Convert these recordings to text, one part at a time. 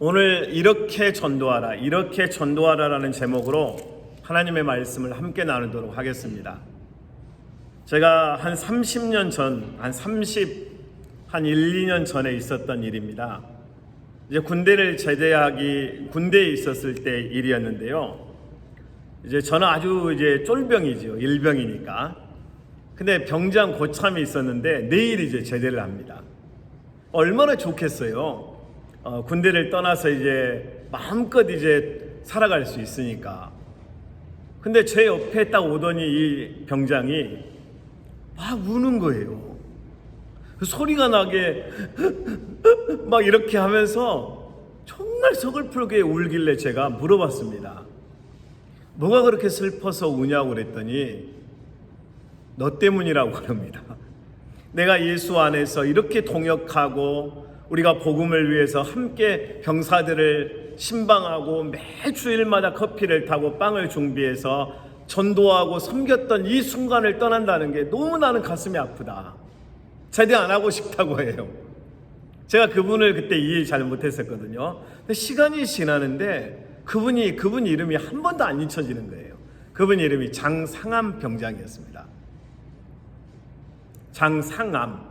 오늘 이렇게 전도하라라는 제목으로 하나님의 말씀을 함께 나누도록 하겠습니다. 제가 한 30년 전, 한 1, 2년 전에 있었던 일입니다. 이제 군대에 있었을 때 일이었는데요. 이제 저는 아주 쫄병이죠. 일병이니까. 근데 병장 고참이 있었는데 내일 이제 제대를 합니다. 얼마나 좋겠어요. 군대를 떠나서 이제 마음껏 살아갈 수 있으니까. 근데 제 옆에 딱 오더니 이 병장이 막 우는 거예요. 소리가 나게 막 이렇게 하면서 정말 서글프게 울길래 제가 물어봤습니다. 뭐가 그렇게 슬퍼서 우냐고 그랬더니 너 때문이라고 그럽니다. 내가 예수 안에서 이렇게 동역하고 우리가 복음을 위해서 함께 병사들을 신방하고 매 주일마다 커피를 타고 빵을 준비해서 전도하고 섬겼던 이 순간을 떠난다는 게 너무 나는 가슴이 아프다. 제대 안 하고 싶다고 해요. 제가 그분을 그때 이해 잘 못했었거든요. 근데 시간이 지나는데 그분 이름이 한 번도 안 잊혀지는 거예요. 그분 이름이 장상암 병장이었습니다. 장상암.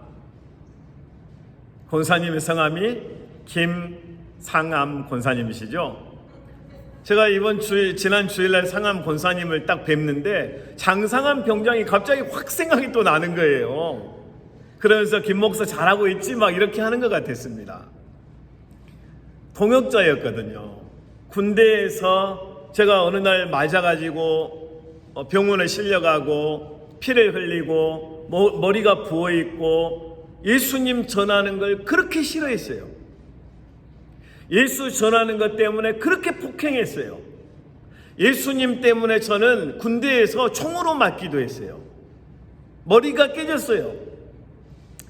권사님의 성함이 김상암 권사님이시죠. 제가 지난 주일날 상암 권사님을 딱 뵙는데 장상암 병장이 갑자기 확 생각이 또 나는 거예요. 그러면서 김 목사 잘하고 있지 막 이렇게 하는 것 같았습니다. 동역자였거든요. 군대에서 제가 어느 날 맞아가지고 병원에 실려가고 피를 흘리고 머리가 부어있고 예수님 전하는 걸 그렇게 싫어했어요. 예수 전하는 것 때문에 그렇게 폭행했어요. 예수님 때문에 저는 군대에서 총으로 맞기도 했어요. 머리가 깨졌어요.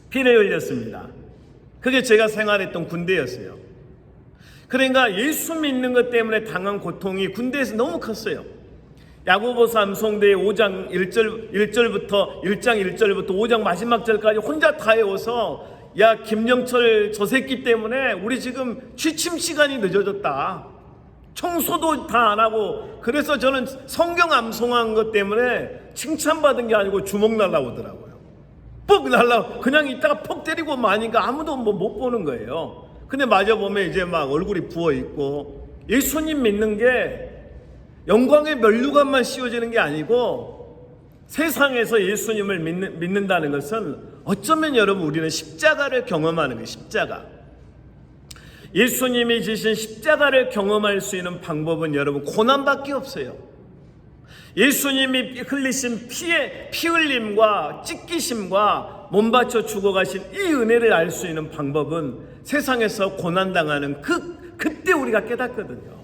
피를 흘렸습니다. 그게 제가 생활했던 군대였어요. 그러니까 예수 믿는 것 때문에 당한 고통이 군대에서 너무 컸어요. 야고보서 암송대의 5장 1절부터 5장 마지막 절까지 혼자 다 외워서 야 김영철 저 새끼 때문에 우리 지금 취침 시간이 늦어졌다. 청소도 다 안 하고 그래서 저는 성경 암송한 것 때문에 칭찬받은 게 아니고 주먹 날라오더라고요. 뻑 날라 그냥 있다가 퍽 때리고 마니까 아무도 못 보는 거예요. 근데 마저 보면 이제 막 얼굴이 부어 있고 예수님 믿는 게 영광의 면류관만 씌워지는 게 아니고 세상에서 예수님을 믿는다는 것은 어쩌면 여러분 우리는 십자가를 경험하는 거예요. 십자가. 예수님이 지신 십자가를 경험할 수 있는 방법은 여러분 고난밖에 없어요. 예수님이 흘리신 피 흘림과 찢기심과 몸 바쳐 죽어가신 이 은혜를 알 수 있는 방법은 세상에서 고난당하는 그때 우리가 깨닫거든요.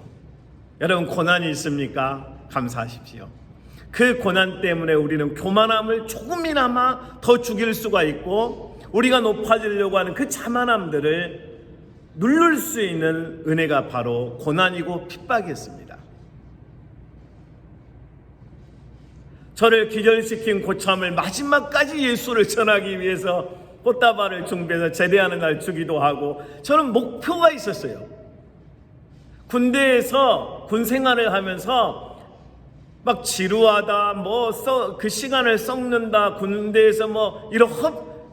여러분 고난이 있습니까? 감사하십시오. 그 고난 때문에 우리는 교만함을 조금이나마 더 죽일 수가 있고 우리가 높아지려고 하는 그 자만함들을 누를 수 있는 은혜가 바로 고난이고 핍박이었습니다. 저를 기절시킨 고참을 마지막까지 예수를 전하기 위해서 꽃다발을 준비해서 제대하는 날 주기도 하고 저는 목표가 있었어요. 군대에서 군 생활을 하면서 막 지루하다 그 시간을 썩는다 군대에서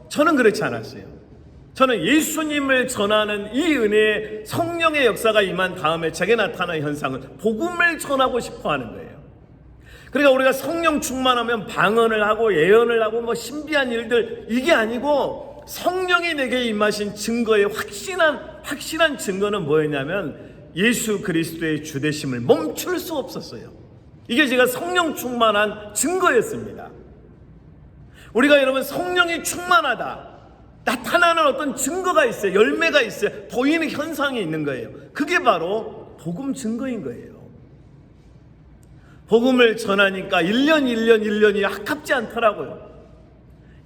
저는 그렇지 않았어요. 저는 예수님을 전하는 이 은혜의 성령의 역사가 임한 다음에 제게 나타나는 현상은 복음을 전하고 싶어 하는 거예요. 그러니까 우리가 성령 충만하면 방언을 하고 예언을 하고 신비한 일들 이게 아니고 성령이 내게 임하신 증거의 확실한 증거는 뭐였냐면 예수 그리스도의 주되심을 멈출 수 없었어요. 이게 제가 성령 충만한 증거였습니다. 우리가 여러분 성령이 충만하다 나타나는 어떤 증거가 있어요. 열매가 있어요. 보이는 현상이 있는 거예요. 그게 바로 복음 증거인 거예요. 복음을 전하니까 1년이 아깝지 않더라고요.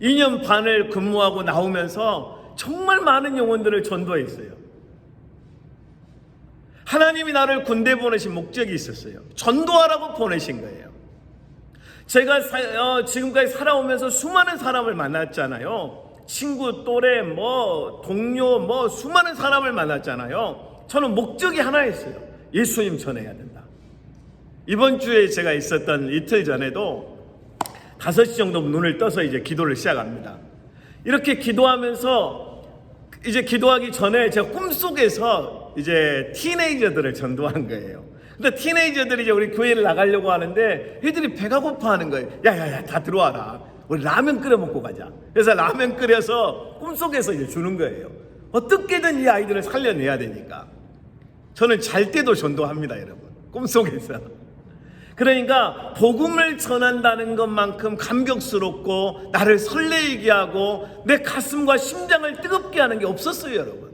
2년 반을 근무하고 나오면서 정말 많은 영혼들을 전도했어요. 하나님이 나를 군대 보내신 목적이 있었어요. 전도하라고 보내신 거예요. 제가 지금까지 살아오면서 수많은 사람을 만났잖아요. 친구, 또래, 동료, 수많은 사람을 만났잖아요. 저는 목적이 하나였어요. 예수님 전해야 된다. 이번 주에 제가 있었던 이틀 전에도 5시 정도 눈을 떠서 이제 기도를 시작합니다. 이렇게 기도하면서 이제 기도하기 전에 제가 꿈속에서 이제 티네이저들을 전도한 거예요. 근데 티네이저들이 이제 우리 교회를 나가려고 하는데 애들이 배가 고파하는 거예요. 야야야, 다 들어와라. 우리 라면 끓여 먹고 가자. 그래서 라면 끓여서 꿈속에서 이제 주는 거예요. 어떻게든 이 아이들을 살려내야 되니까. 저는 잘 때도 전도합니다, 여러분. 꿈속에서. 그러니까 복음을 전한다는 것만큼 감격스럽고 나를 설레이게 하고 내 가슴과 심장을 뜨겁게 하는 게 없었어요, 여러분.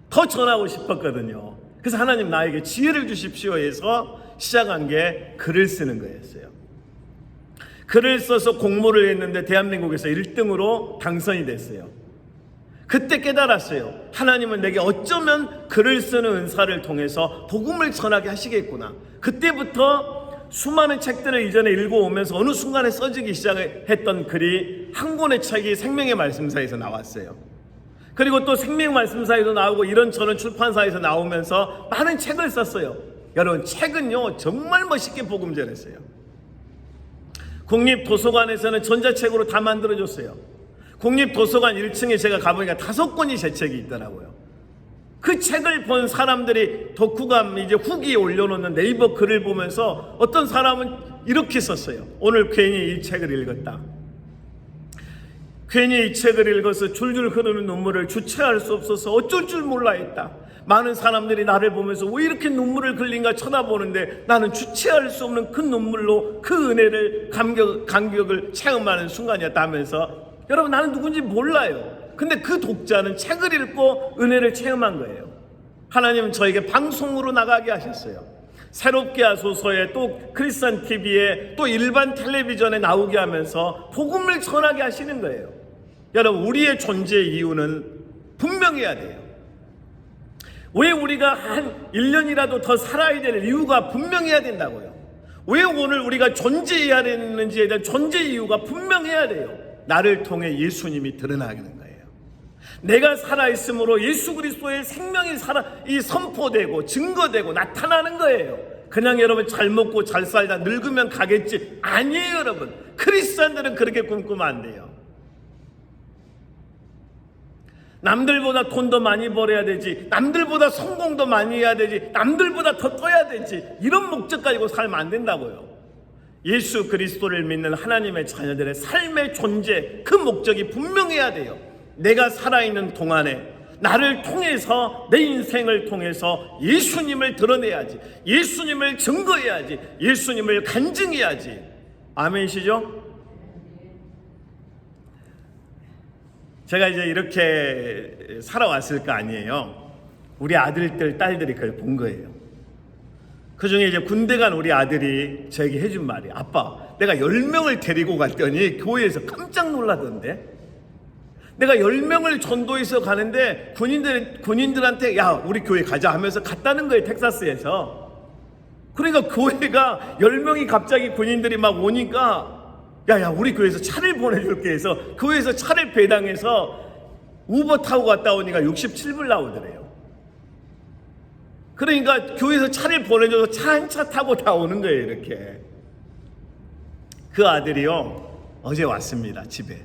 더 전하고 싶었거든요. 그래서 하나님 나에게 지혜를 주십시오 해서 시작한 게 글을 쓰는 거였어요. 글을 써서 공모를 했는데 대한민국에서 1등으로 당선이 됐어요. 그때 깨달았어요. 하나님은 내게 어쩌면 글을 쓰는 은사를 통해서 복음을 전하게 하시겠구나. 그때부터 수많은 책들을 이전에 읽어오면서 어느 순간에 써지기 시작했던 글이 한 권의 책이 생명의 말씀사에서 나왔어요. 그리고 또 생명의 말씀사에서 나오고 이런저런 출판사에서 나오면서 많은 책을 썼어요. 여러분, 책은요 정말 멋있게 복음 전했어요. 국립도서관에서는 전자책으로 다 만들어줬어요. 국립도서관 1층에 제가 가보니까 5권이 제 책이 있더라고요. 그 책을 본 사람들이 독후감 이제 후기에 올려놓는 네이버 글을 보면서 어떤 사람은 이렇게 썼어요. 오늘 괜히 이 책을 읽었다. 괜히 이 책을 읽어서 줄줄 흐르는 눈물을 주체할 수 없어서 어쩔 줄 몰라 했다. 많은 사람들이 나를 보면서 왜 이렇게 눈물을 흘린가 쳐다보는데 나는 주체할 수 없는 그 눈물로 그 은혜를 감격을 체험하는 순간이었다 하면서, 여러분, 나는 누군지 몰라요. 근데 그 독자는 책을 읽고 은혜를 체험한 거예요. 하나님은 저에게 방송으로 나가게 하셨어요. 새롭게 하소서에 또 크리스찬 TV에 또 일반 텔레비전에 나오게 하면서 복음을 전하게 하시는 거예요. 여러분, 우리의 존재의 이유는 분명해야 돼요. 왜 우리가 한 1년이라도 더 살아야 될 이유가 분명해야 된다고요. 왜 오늘 우리가 존재해야 되는지에 대한 존재 이유가 분명해야 돼요. 나를 통해 예수님이 드러나는 거예요. 내가 살아있으므로 예수 그리스도의 생명이 선포되고 증거되고 나타나는 거예요. 그냥 여러분 잘 먹고 잘 살다 늙으면 가겠지, 아니에요. 여러분, 크리스찬들은 그렇게 꿈꾸면 안 돼요. 남들보다 돈 더 많이 벌어야 되지, 남들보다 성공도 많이 해야 되지, 남들보다 더 떠야 되지, 이런 목적 가지고 살면 안 된다고요. 예수 그리스도를 믿는 하나님의 자녀들의 삶의 존재, 그 목적이 분명해야 돼요. 내가 살아있는 동안에 나를 통해서, 내 인생을 통해서 예수님을 드러내야지, 예수님을 증거해야지, 예수님을 간증해야지. 아멘이시죠? 제가 이제 이렇게 살아왔을 거 아니에요. 우리 아들들, 딸들이 그걸 본 거예요. 그 중에 이제 군대 간 우리 아들이 저에게 해준 말이, 아빠, 내가 10명을 데리고 갔더니 교회에서 깜짝 놀라던데, 내가 10명을 전도해서 가는데 군인들한테 야, 우리 교회 가자 하면서 갔다는 거예요, 텍사스에서. 그러니까 교회가 10명이 갑자기 군인들이 막 오니까 야, 우리 교회에서 차를 보내줄게 해서 교회에서 차를 배당해서 우버 타고 갔다 오니까 67불 나오더래요. 그러니까 교회에서 차를 보내줘서 차 한 차 타고 다 오는 거예요, 이렇게. 그 아들이요, 어제 왔습니다, 집에.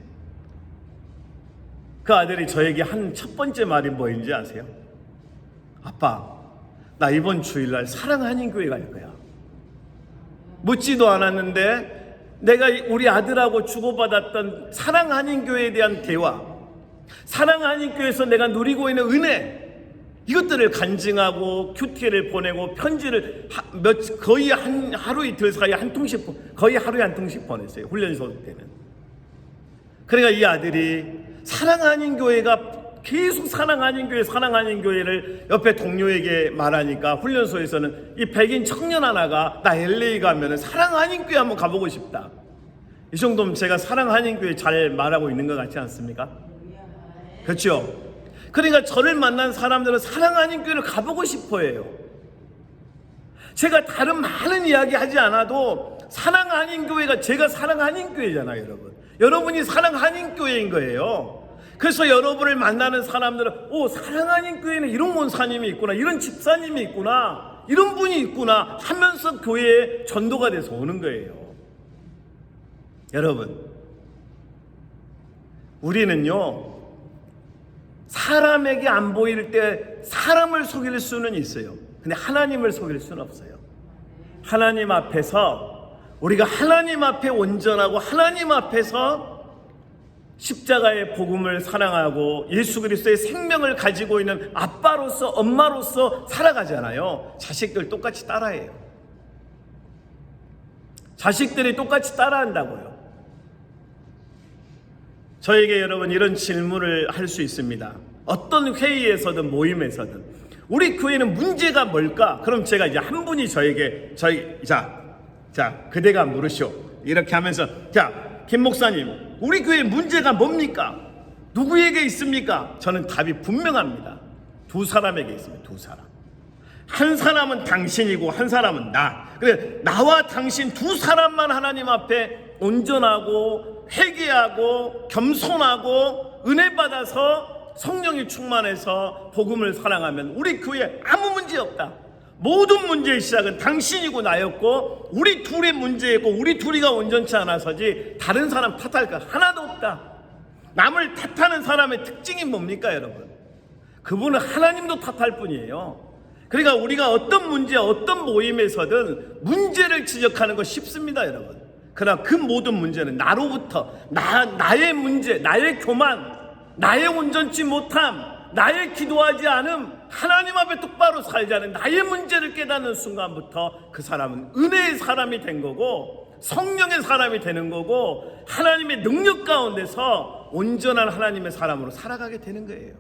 그 아들이 저에게 한 첫 번째 말이 뭐인지 아세요? 아빠, 나 이번 주일날 사랑한인교회 갈 거야. 묻지도 않았는데 내가 우리 아들하고 주고받았던 사랑한인교회에 대한 대화, 사랑한인교회에서 내가 누리고 있는 은혜, 이것들을 간증하고 큐티를 보내고 편지를 거의 하루 이틀 사이에 거의 하루에 한 통씩 보냈어요, 훈련소 때는. 그러니까 이 아들이 사랑한인교회가 계속 사랑한인교회를 옆에 동료에게 말하니까 훈련소에서는 이 백인 청년 하나가 나 LA 가면은 사랑한인교회 한번 가보고 싶다. 이 정도면 제가 사랑한인교회 잘 말하고 있는 것 같지 않습니까? 그렇죠? 그러니까 저를 만난 사람들은 사랑한인교회를 가보고 싶어 해요. 제가 다른 많은 이야기 하지 않아도 사랑한인교회가, 제가 사랑한인교회잖아요, 여러분. 여러분이 사랑한인교회인 거예요. 그래서 여러분을 만나는 사람들은 사랑하는 교회는 이런 권사님이 있구나, 이런 집사님이 있구나, 이런 분이 있구나 하면서 교회에 전도가 돼서 오는 거예요. 여러분, 우리는요, 사람에게 안 보일 때 사람을 속일 수는 있어요. 근데 하나님을 속일 수는 없어요. 하나님 앞에서, 우리가 하나님 앞에 온전하고 하나님 앞에서 십자가의 복음을 사랑하고 예수 그리스도의 생명을 가지고 있는 아빠로서, 엄마로서 살아가잖아요. 자식들 똑같이 따라해요. 자식들이 똑같이 따라한다고요. 저에게 여러분 이런 질문을 할 수 있습니다. 어떤 회의에서든 모임에서든 우리 교회는 문제가 뭘까? 그럼 제가 이제 한 분이 저에게 그대가 물으시오 이렇게 하면서, 김 목사님, 우리 교회 문제가 뭡니까? 누구에게 있습니까? 저는 답이 분명합니다. 두 사람에게 있습니다. 두 사람. 한 사람은 당신이고 한 사람은 나. 그래, 나와 당신 두 사람만 하나님 앞에 온전하고 회개하고 겸손하고 은혜 받아서 성령이 충만해서 복음을 사랑하면 우리 교회에 아무 문제 없다. 모든 문제의 시작은 당신이고 나였고 우리 둘의 문제였고 우리 둘이가 온전치 않아서지 다른 사람 탓할 거 하나도 없다. 남을 탓하는 사람의 특징이 뭡니까 여러분? 그분은 하나님도 탓할 뿐이에요. 그러니까 우리가 어떤 문제, 어떤 모임에서든 문제를 지적하는 거 쉽습니다 여러분. 그러나 그 모든 문제는 나로부터, 나의 문제, 나의 교만, 나의 온전치 못함, 나의 기도하지 않음, 하나님 앞에 똑바로 살지 않은 나의 문제를 깨닫는 순간부터 그 사람은 은혜의 사람이 된 거고 성령의 사람이 되는 거고 하나님의 능력 가운데서 온전한 하나님의 사람으로 살아가게 되는 거예요.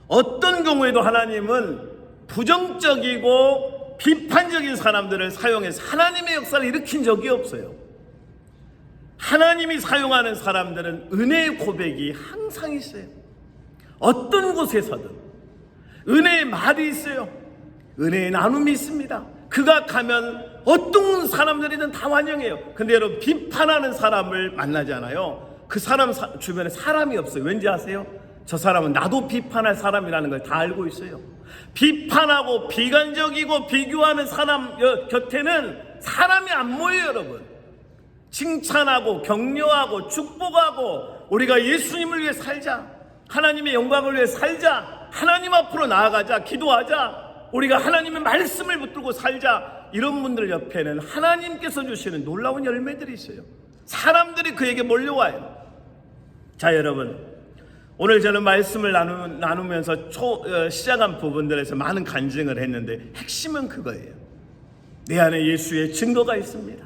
어떤 경우에도 하나님은 부정적이고 비판적인 사람들을 사용해서 하나님의 역사를 일으킨 적이 없어요. 하나님이 사용하는 사람들은 은혜의 고백이 항상 있어요. 어떤 곳에서든 은혜의 말이 있어요. 은혜의 나눔이 있습니다. 그가 가면 어떤 사람들이든 다 환영해요. 근데 여러분, 비판하는 사람을 만나잖아요. 그 사람 주변에 사람이 없어요. 왠지 아세요? 저 사람은 나도 비판할 사람이라는 걸 다 알고 있어요. 비판하고 비관적이고 비교하는 사람 곁에는 사람이 안 모여요 여러분. 칭찬하고 격려하고 축복하고 우리가 예수님을 위해 살자, 하나님의 영광을 위해 살자, 하나님 앞으로 나아가자, 기도하자, 우리가 하나님의 말씀을 붙들고 살자, 이런 분들 옆에는 하나님께서 주시는 놀라운 열매들이 있어요. 사람들이 그에게 몰려와요. 자 여러분, 오늘 저는 말씀을 나누면서 시작한 부분들에서 많은 간증을 했는데 핵심은 그거예요. 내 안에 예수의 증거가 있습니다.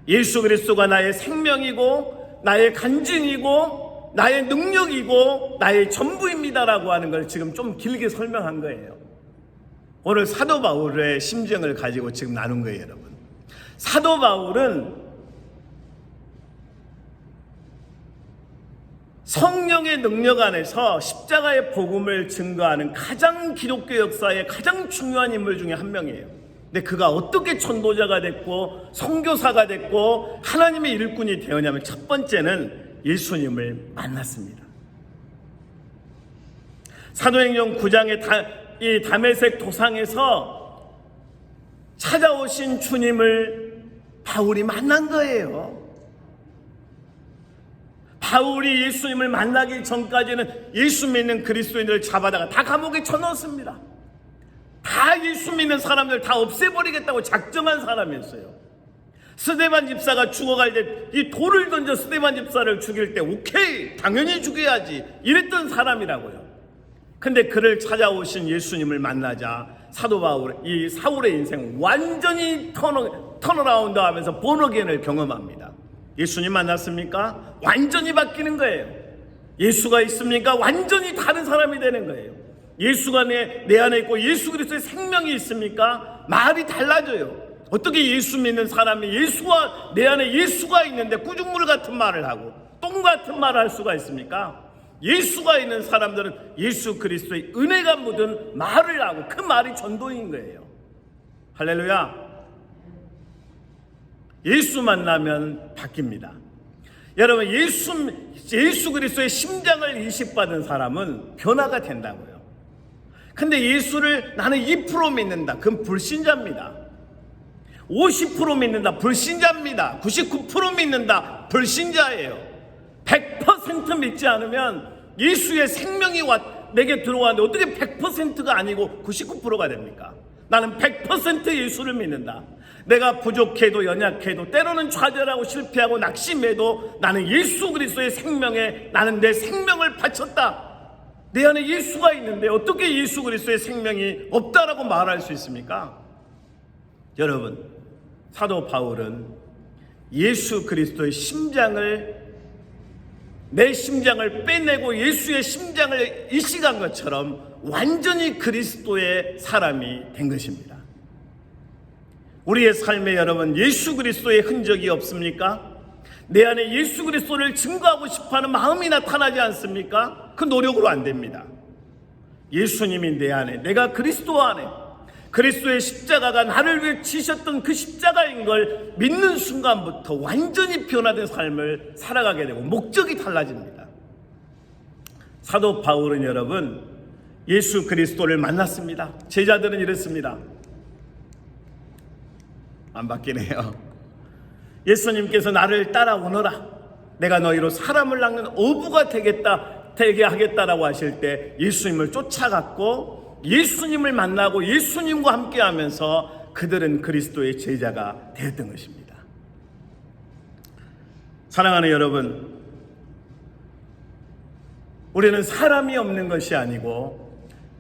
예수 그리스도가 나의 생명이고 나의 간증이고 나의 능력이고 나의 전부입니다라고 하는 걸 지금 좀 길게 설명한 거예요. 오늘 사도 바울의 심정을 가지고 지금 나눈 거예요 여러분. 사도 바울은 성령의 능력 안에서 십자가의 복음을 증거하는 가장 기독교 역사의 가장 중요한 인물 중에 한 명이에요. 근데 그가 어떻게 전도자가 됐고 선교사가 됐고 하나님의 일꾼이 되었냐면 첫 번째는 예수님을 만났습니다. 사도행전 9장의 이 다메섹 도상에서 찾아오신 주님을 바울이 만난 거예요. 바울이 예수님을 만나기 전까지는 예수 믿는 그리스도인들을 잡아다가 다 감옥에 쳐넣었습니다. 다 예수 믿는 사람들 다 없애버리겠다고 작정한 사람이었어요. 스데반 집사가 죽어갈 때 이 돌을 던져 스데반 집사를 죽일 때 오케이, 당연히 죽여야지 이랬던 사람이라고요. 근데 그를 찾아오신 예수님을 만나자 사도 바울, 이 사울의 인생 완전히 턴어라운드 하면서 본어겐을 경험합니다. 예수님 만났습니까? 완전히 바뀌는 거예요. 예수가 있습니까? 완전히 다른 사람이 되는 거예요. 예수가 내 안에 있고 예수 그리스도의 생명이 있습니까? 말이 달라져요. 어떻게 예수 믿는 사람이 내 안에 예수가 있는데 꾸중물 같은 말을 하고 똥 같은 말을 할 수가 있습니까? 예수가 있는 사람들은 예수 그리스도의 은혜가 묻은 말을 하고 그 말이 전도인 거예요. 할렐루야. 예수 만나면 바뀝니다. 여러분, 예수 그리스도의 심장을 이식받은 사람은 변화가 된다고요. 근데 예수를 나는 2% 믿는다. 그건 불신자입니다. 50% 믿는다. 불신자입니다. 99% 믿는다. 불신자예요. 100% 믿지 않으면 예수의 생명이 내게 들어왔는데 어떻게 100%가 아니고 99%가 됩니까? 나는 100% 예수를 믿는다. 내가 부족해도 연약해도 때로는 좌절하고 실패하고 낙심해도 나는 예수 그리스도의 생명에 나는 내 생명을 바쳤다. 내 안에 예수가 있는데 어떻게 예수 그리스도의 생명이 없다라고 말할 수 있습니까? 여러분, 사도 바울은 예수 그리스도의 내 심장을 빼내고 예수의 심장을 이식한 것처럼 완전히 그리스도의 사람이 된 것입니다. 우리의 삶에 여러분, 예수 그리스도의 흔적이 없습니까? 내 안에 예수 그리스도를 증거하고 싶어하는 마음이 나타나지 않습니까? 그 노력으로 안 됩니다. 예수님이 내 안에, 내가 그리스도 안에, 그리스도의 십자가가 나를 위해 지셨던 그 십자가인 걸 믿는 순간부터 완전히 변화된 삶을 살아가게 되고 목적이 달라집니다. 사도 바울은 여러분, 예수 그리스도를 만났습니다. 제자들은 이랬습니다. 안 바뀌네요. 예수님께서 나를 따라오너라. 내가 너희로 사람을 낚는 어부가 되게 하겠다라고 하실 때 예수님을 쫓아갔고 예수님을 만나고 예수님과 함께 하면서 그들은 그리스도의 제자가 되었던 것입니다. 사랑하는 여러분, 우리는 사람이 없는 것이 아니고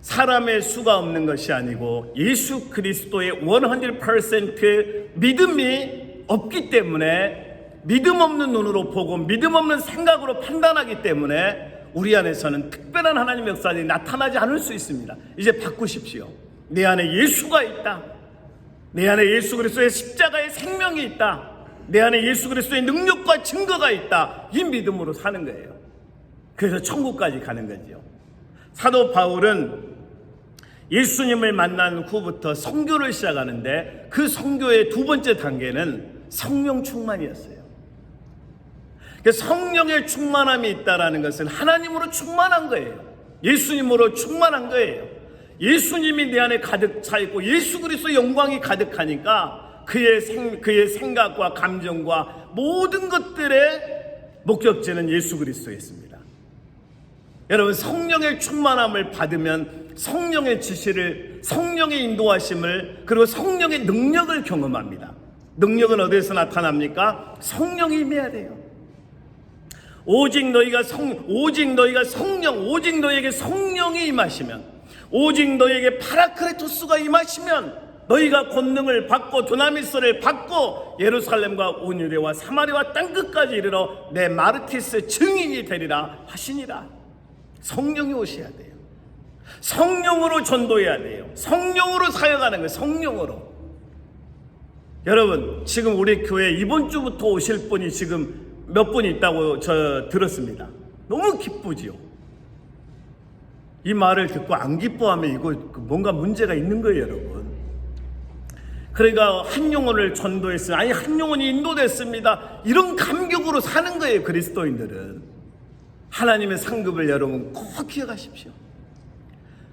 사람의 수가 없는 것이 아니고 예수 그리스도의 100% 믿음이 없기 때문에 믿음 없는 눈으로 보고 믿음 없는 생각으로 판단하기 때문에 우리 안에서는 특별한 하나님의 역사들이 나타나지 않을 수 있습니다. 이제 바꾸십시오. 내 안에 예수가 있다. 내 안에 예수 그리스도의 십자가의 생명이 있다. 내 안에 예수 그리스도의 능력과 증거가 있다. 이 믿음으로 사는 거예요. 그래서 천국까지 가는 거죠. 사도 바울은 예수님을 만난 후부터 선교를 시작하는데 그 선교의 두 번째 단계는 성령 충만이었어요. 성령의 충만함이 있다는 것은 하나님으로 충만한 거예요. 예수님으로 충만한 거예요. 예수님이 내 안에 가득 차 있고 예수 그리스도의 영광이 가득하니까 그의 생각과 감정과 모든 것들의 목적지는 예수 그리스도였습니다. 여러분, 성령의 충만함을 받으면 성령의 지시를, 성령의 인도하심을, 그리고 성령의 능력을 경험합니다. 능력은 어디에서 나타납니까? 성령이 임해야 돼요. 오직 너희에게 성령이 임하시면, 오직 너희에게 파라크레토스가 임하시면 너희가 권능을 받고 두나미스를 받고 예루살렘과 온 유대와 사마리아 땅끝까지 이르러 내 마르티스 증인이 되리라 하시니라. 성령이 오셔야 돼요. 성령으로 전도해야 돼요. 성령으로 사역하는 거예요. 성령으로. 여러분, 지금 우리 교회 이번 주부터 오실 분이 지금 몇 분 있다고 저 들었습니다. 너무 기쁘지요. 이 말을 듣고 안 기뻐하면 이거 뭔가 문제가 있는 거예요, 여러분. 그러니까 한 영혼을 전도했어요. 아니, 한 영혼이 인도됐습니다. 이런 감격으로 사는 거예요, 그리스도인들은. 하나님의 상급을 여러분 꼭 기억하십시오.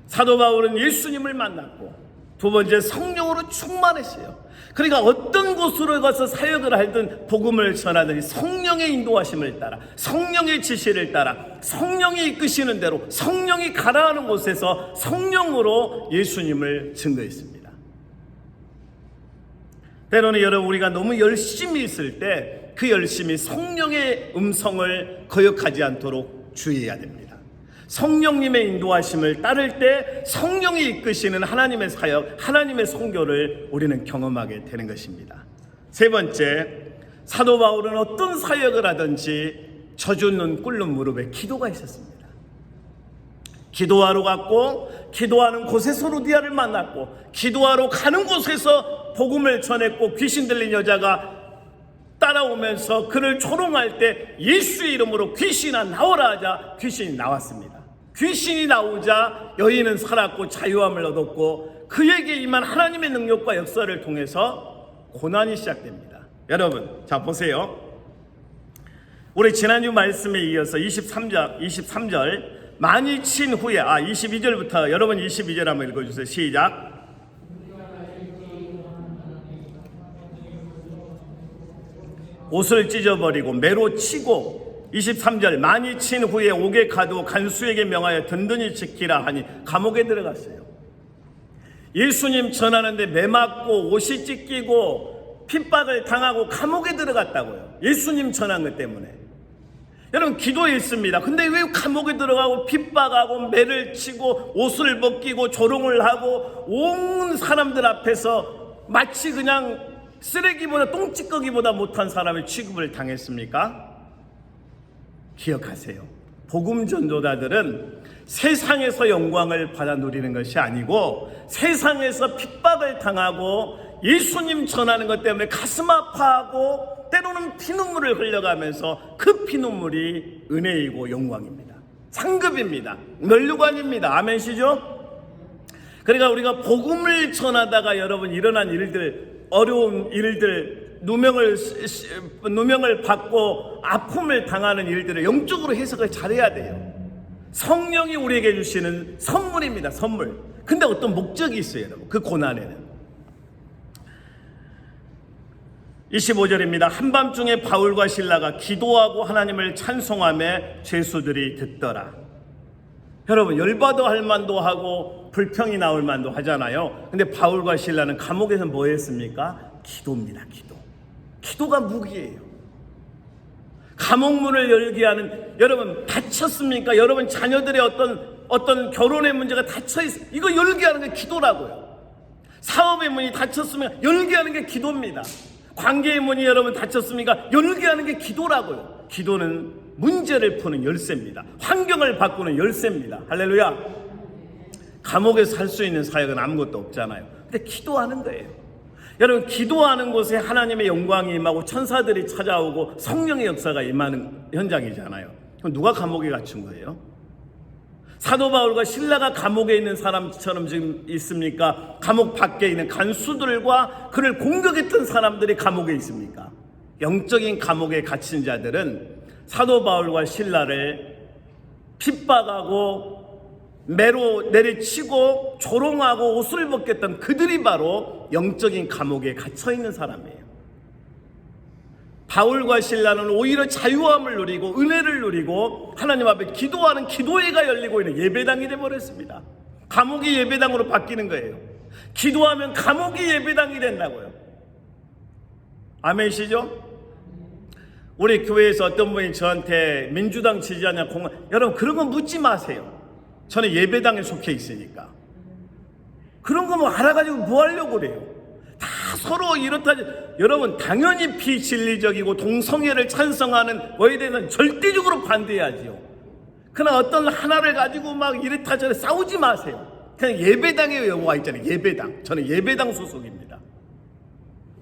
사도 바울은 예수님을 만났고 두 번째 성령으로 충만했어요. 그러니까 어떤 곳으로 가서 사역을 하든 복음을 전하더니 성령의 인도하심을 따라, 성령의 지시를 따라, 성령이 이끄시는 대로, 성령이 가라하는 곳에서 성령으로 예수님을 증거했습니다. 때로는 여러분, 우리가 너무 열심히 있을 때 그 열심히 성령의 음성을 거역하지 않도록 주의해야 됩니다. 성령님의 인도하심을 따를 때 성령이 이끄시는 하나님의 사역, 하나님의 선교를 우리는 경험하게 되는 것입니다. 세 번째, 사도 바울은 어떤 사역을 하든지 젖은 꿀른 무릎에 기도가 있었습니다. 기도하러 갔고, 기도하는 곳에서 루디아를 만났고, 기도하러 가는 곳에서 복음을 전했고, 귀신 들린 여자가 따라오면서 그를 조롱할 때 예수의 이름으로 귀신아 나오라 하자 귀신이 나왔습니다. 귀신이 나오자 여인은 살았고 자유함을 얻었고 그에게 임한 하나님의 능력과 역사를 통해서 고난이 시작됩니다. 여러분, 자 보세요. 우리 지난주 말씀에 이어서 23절 많이 친 후에 22절부터 여러분 22절 한번 읽어주세요. 시작. 옷을 찢어버리고 매로 치고 23절 많이 친 후에 옥에 가두어 간수에게 명하여 든든히 지키라 하니 감옥에 들어갔어요. 예수님 전하는데 매 맞고 옷이 찢기고 핍박을 당하고 감옥에 들어갔다고요. 예수님 전한 것 때문에. 여러분 기도했습니다. 근데 왜 감옥에 들어가고 핍박하고 매를 치고 옷을 벗기고 조롱을 하고 온 사람들 앞에서 마치 그냥 쓰레기보다 똥찌꺼기보다 못한 사람의 취급을 당했습니까? 기억하세요. 복음 전도자들은 세상에서 영광을 받아 누리는 것이 아니고 세상에서 핍박을 당하고 예수님 전하는 것 때문에 가슴 아파하고 때로는 피눈물을 흘려가면서 그 피눈물이 은혜이고 영광입니다. 상급입니다. 면류관입니다. 아멘시죠? 그러니까 우리가 복음을 전하다가 여러분 일어난 일들, 어려운 일들, 누명을 받고 아픔을 당하는 일들을 영적으로 해석을 잘해야 돼요. 성령이 우리에게 주시는 선물입니다. 선물. 근데 어떤 목적이 있어요, 여러분. 그 고난에는. 25절입니다. 한밤중에 바울과 실라가 기도하고 하나님을 찬송하며 죄수들이 듣더라. 여러분 열받아 할 만도 하고 불평이 나올 만도 하잖아요. 근데 바울과 실라는 감옥에서 뭐 했습니까? 기도입니다. 기도가 무기예요. 감옥문을 열게 하는, 여러분 다쳤습니까? 여러분 자녀들의 어떤 결혼의 문제가 닫혀있어요. 이거 열게 하는 게 기도라고요. 사업의 문이 닫혔으면 열게 하는 게 기도입니다. 관계의 문이 여러분 닫혔습니까? 열게 하는 게 기도라고요. 기도는 문제를 푸는 열쇠입니다. 환경을 바꾸는 열쇠입니다. 할렐루야. 감옥에서 할 수 있는 사역은 아무것도 없잖아요. 근데 기도하는 거예요. 여러분 기도하는 곳에 하나님의 영광이 임하고 천사들이 찾아오고 성령의 역사가 임하는 현장이잖아요. 그럼 누가 감옥에 갇힌 거예요? 사도 바울과 실라가 감옥에 있는 사람처럼 지금 있습니까? 감옥 밖에 있는 간수들과 그를 공격했던 사람들이 감옥에 있습니까? 영적인 감옥에 갇힌 자들은 사도 바울과 실라를 핍박하고 매로 내리치고 조롱하고 옷을 벗겼던 그들이 바로 영적인 감옥에 갇혀있는 사람이에요. 바울과 실라는 오히려 자유함을 누리고 은혜를 누리고 하나님 앞에 기도하는 기도회가 열리고 있는 예배당이 되어버렸습니다. 감옥이 예배당으로 바뀌는 거예요. 기도하면 감옥이 예배당이 된다고요. 아멘이시죠? 우리 교회에서 어떤 분이 저한테 민주당 지지하냐 여러분 그런 거 묻지 마세요. 저는 예배당에 속해 있으니까. 그런 거 뭐 알아가지고 뭐 하려고 그래요? 다 서로 이렇다. 여러분 당연히 비진리적이고 동성애를 찬성하는 거에 대해서는 절대적으로 반대해야지요. 그러나 어떤 하나를 가지고 막 이렇다 저렇다 싸우지 마세요. 그냥 예배당에 와 있잖아요. 예배당. 저는 예배당 소속입니다.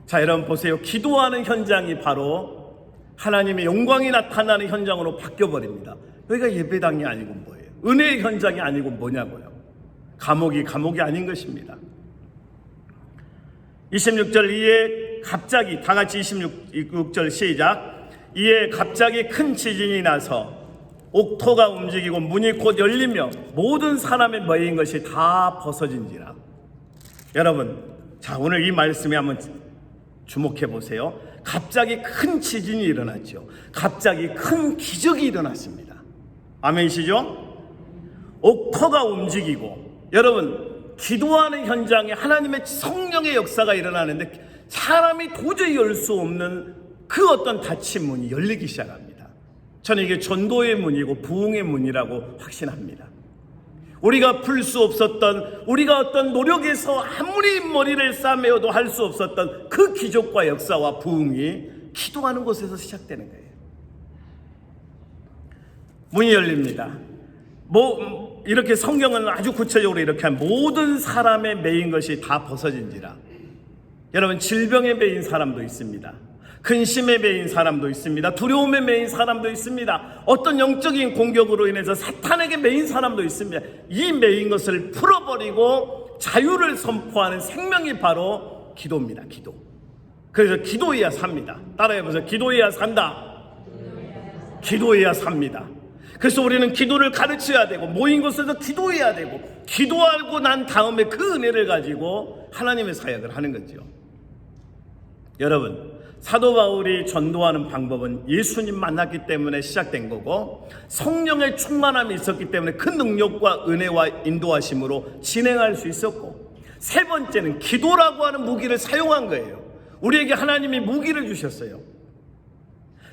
자 여러분 보세요. 기도하는 현장이 바로 하나님의 영광이 나타나는 현장으로 바뀌어버립니다. 여기가 예배당이 아니고 뭐예요? 은혜의 현장이 아니고 뭐냐고요? 감옥이 아닌 것입니다. 26절 이에 갑자기 다 같이 26절 시작. 이에 갑자기 큰 지진이 나서 옥토가 움직이고 문이 곧 열리며 모든 사람의 머리인 것이 다 벗어진지라. 여러분 자 오늘 이 말씀에 한번 주목해 보세요. 갑자기 큰 지진이 일어났죠. 갑자기 큰 기적이 일어났습니다. 아멘이시죠? 옥토가 움직이고 여러분 기도하는 현장에 하나님의 성령의 역사가 일어나는데 사람이 도저히 열 수 없는 그 어떤 닫힌 문이 열리기 시작합니다. 저는 이게 전도의 문이고 부흥의 문이라고 확신합니다. 우리가 풀 수 없었던 우리가 어떤 노력에서 아무리 머리를 싸매어도 할 수 없었던 그 기적과 역사와 부흥이 기도하는 곳에서 시작되는 거예요. 문이 열립니다. 이렇게 성경은 아주 구체적으로 이렇게 한 모든 사람의 매인 것이 다 벗어진지라. 여러분 질병에 매인 사람도 있습니다. 근심에 매인 사람도 있습니다. 두려움에 매인 사람도 있습니다. 어떤 영적인 공격으로 인해서 사탄에게 매인 사람도 있습니다. 이 매인 것을 풀어버리고 자유를 선포하는 생명이 바로 기도입니다. 기도. 그래서 기도해야 삽니다. 따라해보세요. 기도해야 산다. 기도해야 삽니다. 그래서 우리는 기도를 가르쳐야 되고 모인 곳에서 기도해야 되고 기도하고 난 다음에 그 은혜를 가지고 하나님의 사역을 하는 거죠. 여러분, 사도 바울이 전도하는 방법은 예수님 만났기 때문에 시작된 거고 성령의 충만함이 있었기 때문에 그 능력과 은혜와 인도하심으로 진행할 수 있었고, 세 번째는 기도라고 하는 무기를 사용한 거예요. 우리에게 하나님이 무기를 주셨어요.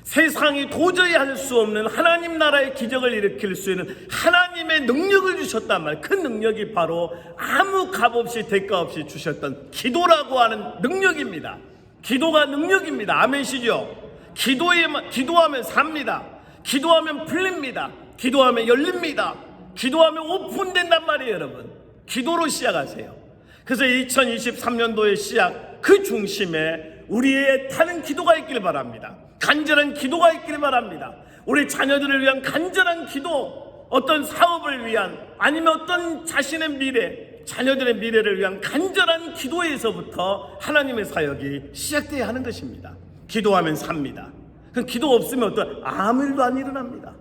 세상이 도저히 할 수 없는 하나님 나라의 기적을 일으킬 수 있는 하나님의 능력을 주셨단 말이에요. 그 능력이 바로 아무 값 없이 대가 없이 주셨던 기도라고 하는 능력입니다. 기도가 능력입니다. 아멘이시죠? 기도하면 삽니다. 기도하면 풀립니다. 기도하면 열립니다. 기도하면 오픈된단 말이에요. 여러분, 기도로 시작하세요. 그래서 2023년도의 시작, 그 중심에 우리의 타는 기도가 있길 바랍니다. 간절한 기도가 있길 바랍니다. 우리 자녀들을 위한 간절한 기도, 어떤 사업을 위한, 아니면 어떤 자신의 미래, 자녀들의 미래를 위한 간절한 기도에서부터 하나님의 사역이 시작되어야 하는 것입니다. 기도하면 삽니다. 그 기도 없으면 아무 일도 안 일어납니다.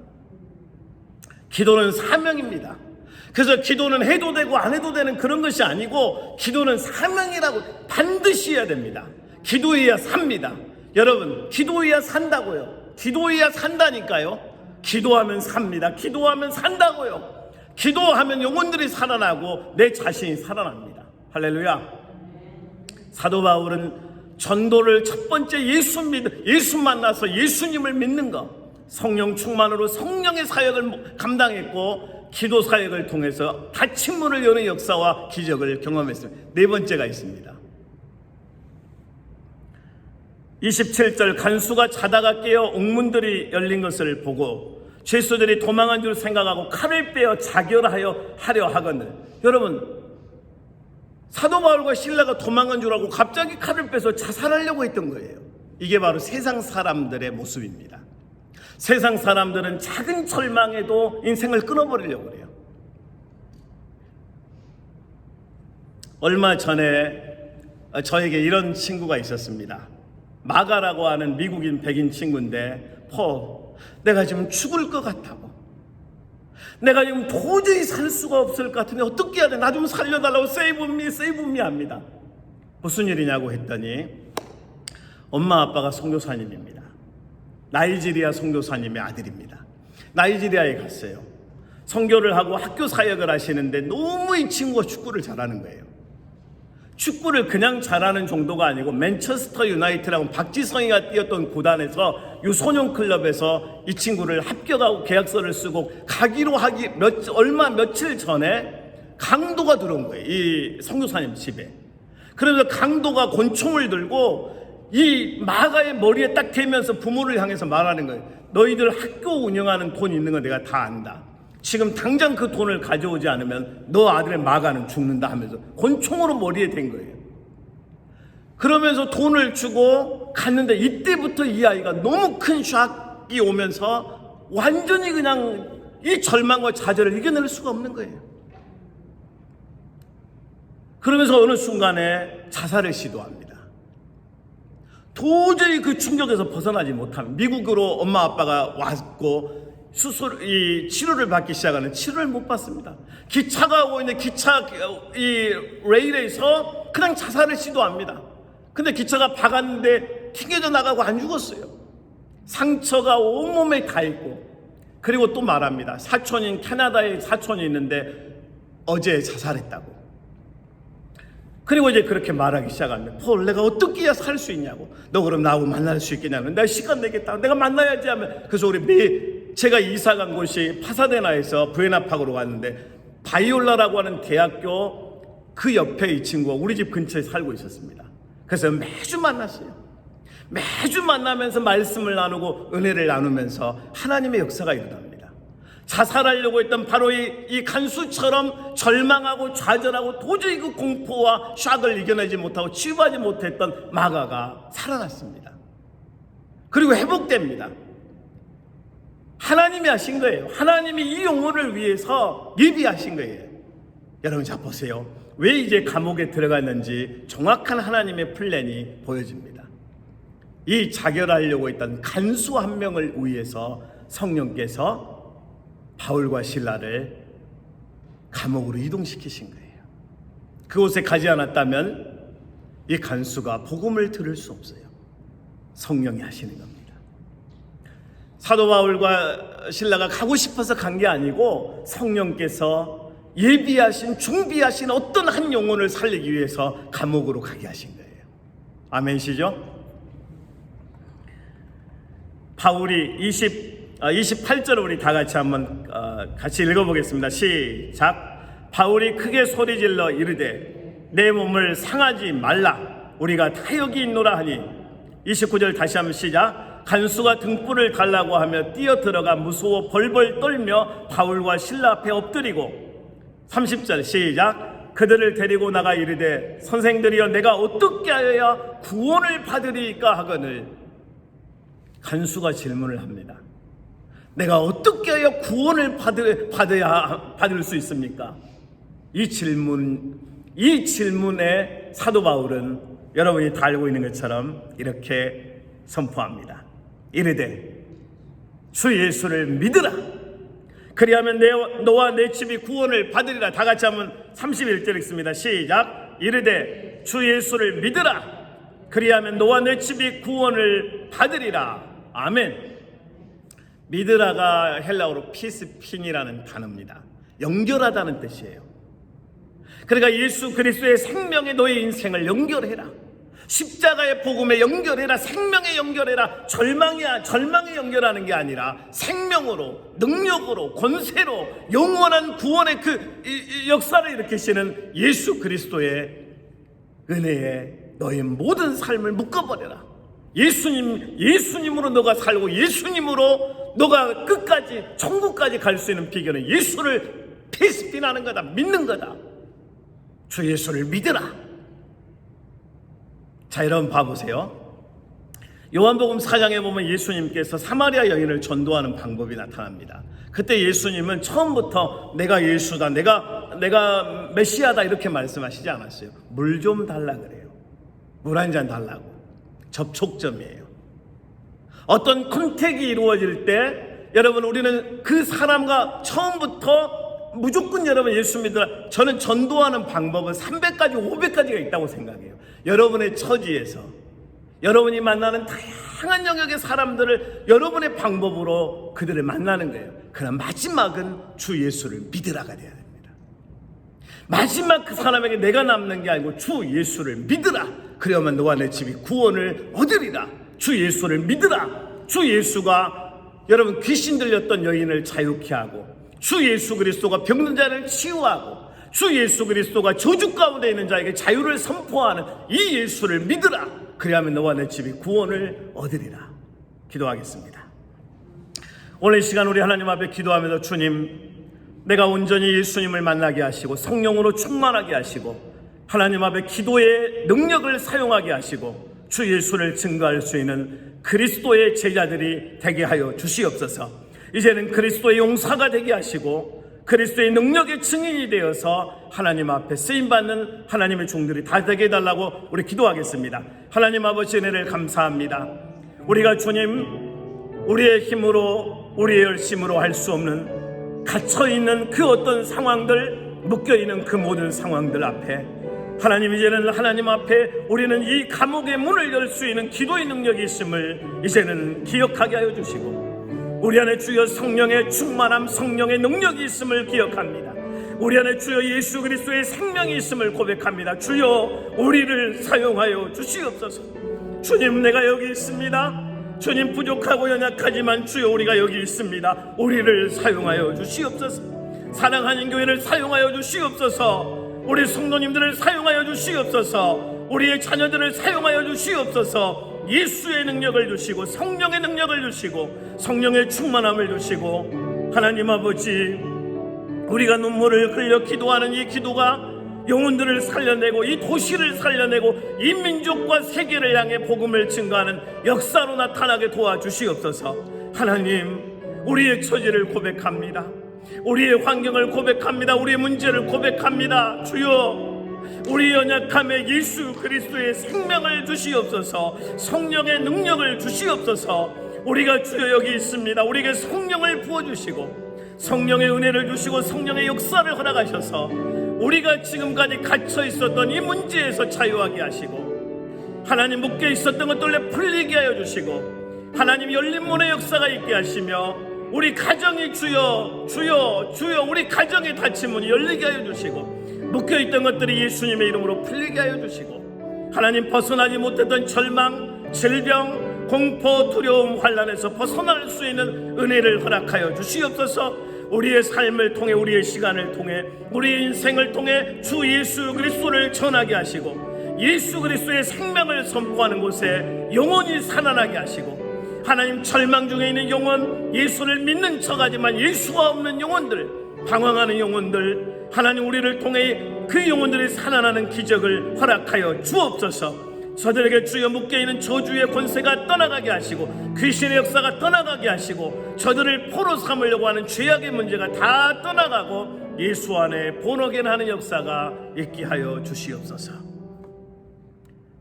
기도는 사명입니다. 그래서 기도는 해도 되고 안 해도 되는 그런 것이 아니고 기도는 사명이라고 반드시 해야 됩니다. 기도해야 삽니다. 여러분, 기도해야 산다고요. 기도해야 산다니까요. 기도하면 삽니다. 기도하면 산다고요. 기도하면 영혼들이 살아나고 내 자신이 살아납니다. 할렐루야. 사도 바울은 전도를 첫 번째 예수 만나서 예수님을 믿는 것, 성령 충만으로 성령의 사역을 감당했고 기도 사역을 통해서 닫힌 문을 여는 역사와 기적을 경험했습니다. 네 번째가 있습니다. 27절, 간수가 자다가 깨어 옥문들이 열린 것을 보고 죄수들이 도망한 줄 생각하고 칼을 빼어 자결하여 하려 하거늘. 여러분, 사도 바울과 실라가 도망한 줄 알고 갑자기 칼을 빼서 자살하려고 했던 거예요. 이게 바로 세상 사람들의 모습입니다. 세상 사람들은 작은 절망에도 인생을 끊어버리려고 그래요. 얼마 전에 저에게 이런 친구가 있었습니다. 마가라고 하는 미국인 백인 친구인데, 내가 지금 죽을 것 같다고, 내가 지금 도저히 살 수가 없을 것 같은데 어떻게 해야 돼? 나 좀 살려달라고 세이브 미 합니다. 무슨 일이냐고 했더니 엄마 아빠가 선교사님입니다. 나이지리아 선교사님의 아들입니다. 나이지리아에 갔어요. 선교를 하고 학교 사역을 하시는데 너무 이 친구가 축구를 잘하는 거예요. 축구를 그냥 잘하는 정도가 아니고 맨체스터 유나이티드라고 박지성이가 뛰었던 구단에서 유소년 클럽에서 이 친구를 합격하고 계약서를 쓰고 가기로 하기 며칠 전에 강도가 들어온 거예요. 이 선교사님 집에. 그래서 강도가 권총을 들고 이 마가의 머리에 딱 대면서 부모를 향해서 말하는 거예요. 너희들 학교 운영하는 돈 있는 거 내가 다 안다. 지금 당장 그 돈을 가져오지 않으면 너 아들의 마가는 죽는다 하면서 권총으로 머리에 댄 거예요. 그러면서 돈을 주고 갔는데 이때부터 이 아이가 너무 큰 샥이 오면서 완전히 그냥 이 절망과 좌절을 이겨낼 수가 없는 거예요. 그러면서 어느 순간에 자살을 시도합니다. 도저히 그 충격에서 벗어나지 못하면 미국으로 엄마 아빠가 왔고 치료를 받기 시작하는 치료를 못 받습니다. 기차가 오고 있는데 기차 레일에서 그냥 자살을 시도합니다. 근데 기차가 박았는데 튕겨져 나가고 안 죽었어요. 상처가 온몸에 다 있고, 그리고 또 말합니다. 사촌인 캐나다에 사촌이 있는데 어제 자살했다고. 그리고 이제 그렇게 말하기 시작합니다. 내가 어떻게 해야 살 수 있냐고. 너 그럼 나하고 만날 수 있겠냐고. 내가 시간 내겠다. 내가 만나야지 하면. 그래서 제가 이사 간 곳이 파사데나에서 부에나파크로 갔는데 바이올라라고 하는 대학교 그 옆에 이 친구가 우리 집 근처에 살고 있었습니다. 그래서 매주 만났어요. 매주 만나면서 말씀을 나누고 은혜를 나누면서 하나님의 역사가 일어납니다. 자살하려고 했던 바로 이 간수처럼 절망하고 좌절하고 도저히 그 공포와 샥을 이겨내지 못하고 치유하지 못했던 마가가 살아났습니다. 그리고 회복됩니다. 하나님이 하신 거예요. 하나님이 이 영혼을 위해서 예비하신 거예요. 여러분, 자 보세요. 왜 이제 감옥에 들어갔는지 정확한 하나님의 플랜이 보여집니다. 이 자결하려고 했던 간수 한 명을 위해서 성령께서 바울과 실라를 감옥으로 이동시키신 거예요. 그곳에 가지 않았다면 이 간수가 복음을 들을 수 없어요. 성령이 하시는 겁니다. 사도 바울과 실라가 가고 싶어서 간 게 아니고 성령께서 예비하신 준비하신 어떤 한 영혼을 살리기 위해서 감옥으로 가게 하신 거예요. 아멘시죠? 바울이 28절을 우리 다 같이 한번 같이 읽어보겠습니다. 시작. 바울이 크게 소리질러 이르되 내 몸을 상하지 말라 우리가 타협이 있노라 하니. 29절 다시 한번 시작. 간수가 등불을 달라고 하며 뛰어들어가 무서워 벌벌 떨며 바울과 실라 앞에 엎드리고. 30절 시작. 그들을 데리고 나가 이르되 선생들이여 내가 어떻게 하여야 구원을 받으리까 하거늘. 간수가 질문을 합니다. 내가 어떻게 하여 구원을 받을 수 있습니까? 이 질문에 사도 바울은 여러분이 다 알고 있는 것처럼 이렇게 선포합니다. 이르되 주 예수를 믿으라. 그리하면 너와 내 집이 구원을 받으리라. 다 같이 한번 31절 읽습니다. 시작. 이르되 주 예수를 믿으라. 그리하면 너와 내 집이 구원을 받으리라. 아멘. 믿으라가 헬라어로 피스핀이라는 단어입니다. 연결하다는 뜻이에요. 그러니까 예수 그리스도의 생명에 너의 인생을 연결해라. 십자가의 복음에 연결해라. 생명에 연결해라. 절망에 연결하는 게 아니라 생명으로, 능력으로, 권세로 영원한 구원의 그 역사를 일으키시는 예수 그리스도의 은혜에 너의 모든 삶을 묶어버려라. 예수님으로 너가 살고 예수님으로 너가 끝까지 천국까지 갈 수 있는 비결은 예수를 피스핀하는 거다. 믿는 거다. 주 예수를 믿으라. 자, 여러분 봐보세요. 요한복음 4장에 보면 예수님께서 사마리아 여인을 전도하는 방법이 나타납니다. 그때 예수님은 처음부터 내가 예수다, 내가 메시아다 이렇게 말씀하시지 않았어요. 물 좀 달라 그래요. 물 한 잔 달라고. 접촉점이에요. 어떤 컨택이 이루어질 때 여러분 우리는 그 사람과 처음부터 무조건 여러분 예수 믿으라. 저는 전도하는 방법은 300가지 500가지가 있다고 생각해요. 여러분의 처지에서 여러분이 만나는 다양한 영역의 사람들을 여러분의 방법으로 그들을 만나는 거예요. 그러나 마지막은 주 예수를 믿으라가 돼야 됩니다. 마지막 그 사람에게 내가 남는 게 아니고 주 예수를 믿으라. 그러면 너와 내 집이 구원을 얻으리라. 주 예수를 믿으라. 주 예수가 여러분 귀신 들렸던 여인을 자유케 하고, 주 예수 그리스도가 병든 자를 치유하고, 주 예수 그리스도가 저주 가운데 있는 자에게 자유를 선포하는 이 예수를 믿으라. 그리하면 너와 내 집이 구원을 얻으리라. 기도하겠습니다. 오늘 이 시간 우리 하나님 앞에 기도하면서 주님, 내가 온전히 예수님을 만나게 하시고 성령으로 충만하게 하시고 하나님 앞에 기도의 능력을 사용하게 하시고 주 예수를 증거할 수 있는 그리스도의 제자들이 되게 하여 주시옵소서. 이제는 그리스도의 용사가 되게 하시고 그리스도의 능력의 증인이 되어서 하나님 앞에 쓰임받는 하나님의 종들이 다 되게 해달라고 우리 기도하겠습니다. 하나님 아버지 은혜를 감사합니다. 우리가 주님 우리의 힘으로 우리의 열심으로 할 수 없는 갇혀있는 그 어떤 상황들, 묶여있는 그 모든 상황들 앞에 하나님, 이제는 하나님 앞에 우리는 이 감옥의 문을 열 수 있는 기도의 능력이 있음을 이제는 기억하게 하여 주시고, 우리 안에 주여 성령의 충만함, 성령의 능력이 있음을 기억합니다. 우리 안에 주여 예수 그리스도의 생명이 있음을 고백합니다. 주여 우리를 사용하여 주시옵소서. 주님, 내가 여기 있습니다. 주님, 부족하고 연약하지만 주여 우리가 여기 있습니다. 우리를 사용하여 주시옵소서. 사랑하는 교회를 사용하여 주시옵소서. 우리 성도님들을 사용하여 주시옵소서. 우리의 자녀들을 사용하여 주시옵소서. 예수의 능력을 주시고 성령의 능력을 주시고 성령의 충만함을 주시고, 하나님 아버지, 우리가 눈물을 흘려 기도하는 이 기도가 영혼들을 살려내고 이 도시를 살려내고 이 민족과 세계를 향해 복음을 증거하는 역사로 나타나게 도와주시옵소서. 하나님, 우리의 처지를 고백합니다. 우리의 환경을 고백합니다. 우리의 문제를 고백합니다. 주여, 우리 연약함에 예수 그리스도의 생명을 주시옵소서. 성령의 능력을 주시옵소서. 우리가 주여 여기 있습니다. 우리에게 성령을 부어주시고 성령의 은혜를 주시고 성령의 역사를 허락하셔서 우리가 지금까지 갇혀 있었던 이 문제에서 자유하게 하시고 하나님 묶여 있었던 것들을 풀리게 하여 주시고 하나님 열린 문의 역사가 있게 하시며 우리 가정이 주여 우리 가정의 닫힌 문이 열리게 하여 주시고 묶여있던 것들이 예수님의 이름으로 풀리게 하여 주시고 하나님 벗어나지 못했던 절망, 질병, 공포, 두려움, 환난에서 벗어날 수 있는 은혜를 허락하여 주시옵소서. 우리의 삶을 통해 우리의 시간을 통해 우리의 인생을 통해 주 예수 그리스도를 전하게 하시고 예수 그리스도의 생명을 선포하는 곳에 영혼이 살아나게 하시고 하나님 절망 중에 있는 영혼, 예수를 믿는 척하지만 예수가 없는 영혼들, 방황하는 영혼들 하나님 우리를 통해 그 영혼들이 살아나는 기적을 허락하여 주옵소서. 저들에게 주여 묶여있는 저주의 권세가 떠나가게 하시고 귀신의 역사가 떠나가게 하시고 저들을 포로 삼으려고 하는 죄악의 문제가 다 떠나가고 예수 안에 본어겐 하는 역사가 있게 하여 주시옵소서.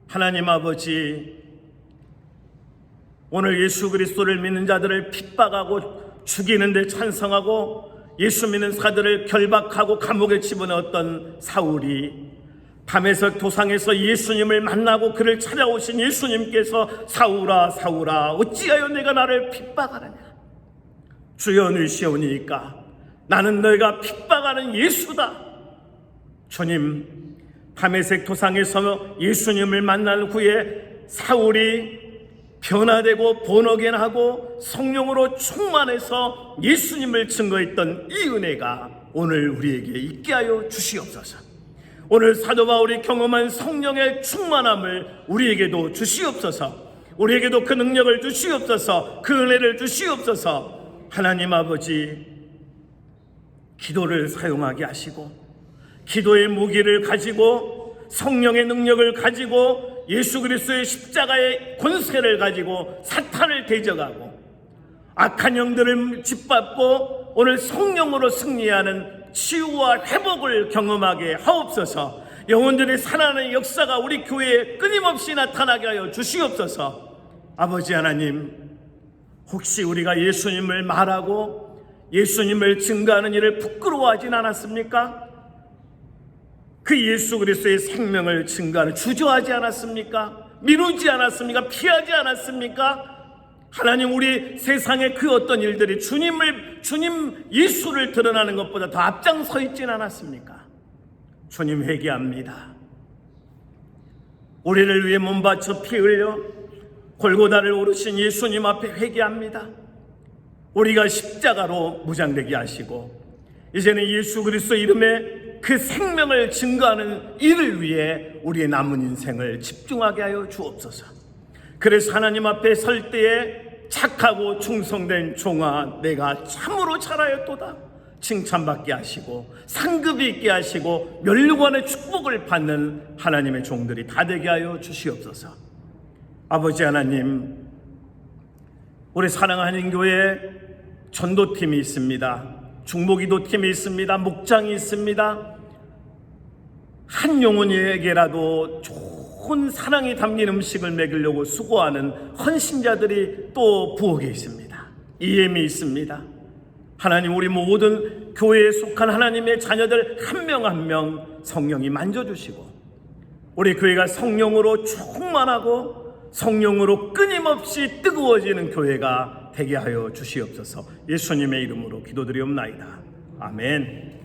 하나님 아버지, 오늘 예수 그리스도를 믿는 자들을 핍박하고 죽이는 데 찬성하고 예수 믿는 사들을 결박하고 감옥에 집어넣었던 사울이 담에색 도상에서 예수님을 만나고 그를 찾아오신 예수님께서 사울아 사울아 어찌하여 내가 나를 핍박하느냐. 주여 누시오니까 나는 너희가 핍박하는 예수다. 주님, 담에색 도상에서 예수님을 만난 후에 사울이 변화되고 본어겐하고 성령으로 충만해서 예수님을 증거했던 이 은혜가 오늘 우리에게 있게 하여 주시옵소서. 오늘 사도 바울이 경험한 성령의 충만함을 우리에게도 주시옵소서. 우리에게도 그 능력을 주시옵소서. 그 은혜를 주시옵소서. 하나님 아버지, 기도를 사용하게 하시고 기도의 무기를 가지고 성령의 능력을 가지고 예수 그리스도의 십자가의 권세를 가지고 사탄을 대적하고 악한 영들을 짓밟고 오늘 성령으로 승리하는 치유와 회복을 경험하게 하옵소서. 영혼들이 살아나는 역사가 우리 교회에 끊임없이 나타나게 하여 주시옵소서. 아버지 하나님, 혹시 우리가 예수님을 말하고 예수님을 증거하는 일을 부끄러워하진 않았습니까? 그 예수 그리스도의 생명을 증거하는 주저하지 않았습니까? 미루지 않았습니까? 피하지 않았습니까? 하나님, 우리 세상의 그 어떤 일들이 주님 예수를 드러나는 것보다 더 앞장서 있진 않았습니까? 주님, 회개합니다. 우리를 위해 몸 바쳐 피 흘려 골고다를 오르신 예수님 앞에 회개합니다. 우리가 십자가로 무장되게 하시고 이제는 예수 그리스도 이름에 그 생명을 증거하는 일을 위해 우리의 남은 인생을 집중하게 하여 주옵소서. 그래서 하나님 앞에 설 때에 착하고 충성된 종아 내가 참으로 잘하였도다 칭찬받게 하시고 상급이 있게 하시고 멸류관의 축복을 받는 하나님의 종들이 다 되게 하여 주시옵소서. 아버지 하나님, 우리 사랑하는 교회에 전도팀이 있습니다. 중보기도팀이 있습니다. 목장이 있습니다. 한 영혼에게라도 좋은 사랑이 담긴 음식을 먹이려고 수고하는 헌신자들이 또 부엌에 있습니다. EM이 있습니다. 하나님, 우리 모든 교회에 속한 하나님의 자녀들 한 명 한 명 성령이 만져주시고 우리 교회가 성령으로 충만하고 성령으로 끊임없이 뜨거워지는 교회가 되게 하여 주시옵소서. 예수님의 이름으로 기도드리옵나이다. 아멘.